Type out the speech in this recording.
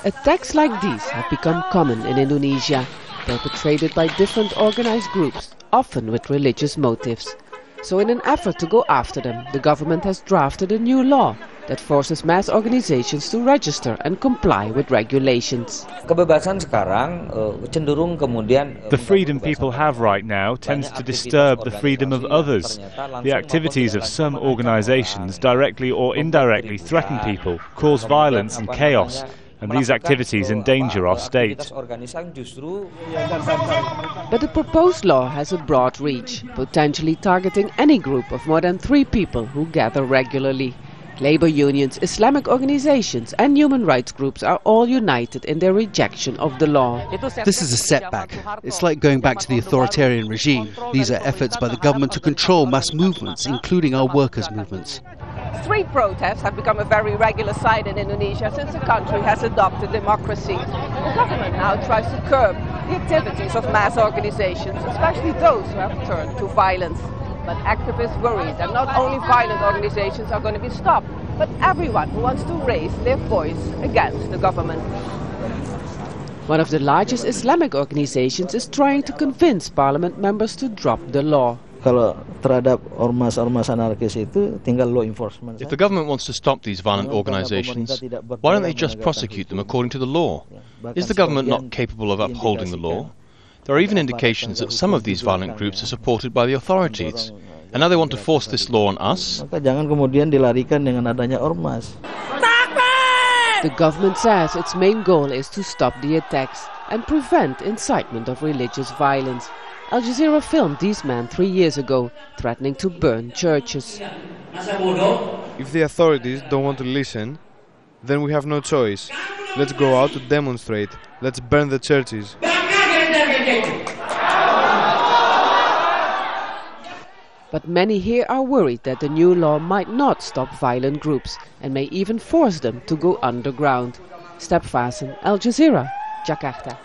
Attacks like these have become common in Indonesia, perpetrated by different organized groups, often with religious motives. So in an effort to go after them, the government has drafted a new law that forces mass organizations to register and comply with regulations. The freedom people have right now tends to disturb the freedom of others. The activities of some organizations directly or indirectly threaten people, cause violence and chaos, and these activities endanger our state. But the proposed law has a broad reach, potentially targeting any group of more than 3 people who gather regularly. Labor unions, Islamic organizations and human rights groups are all united in their rejection of the law. This is a setback. It's like going back to the authoritarian regime. These are efforts by the government to control mass movements, including our workers' movements. Street protests have become a very regular sight in Indonesia since the country has adopted democracy. The government now tries to curb the activities of mass organizations, especially those who have turned to violence. But activists worry that not only violent organizations are going to be stopped, but everyone who wants to raise their voice against the government. One of the largest Islamic organizations is trying to convince parliament members to drop the law. If the government wants to stop these violent organizations, why don't they just prosecute them according to the law? Is the government not capable of upholding the law? There are even indications that some of these violent groups are supported by the authorities. And now they want to force this law on us? The government says its main goal is to stop the attacks and prevent incitement of religious violence. Al Jazeera filmed these men 3 years ago, threatening to burn churches. If the authorities don't want to listen, then we have no choice. Let's go out to demonstrate. Let's burn the churches. But many here are worried that the new law might not stop violent groups and may even force them to go underground. Vaessen, Al Jazeera, Jakarta.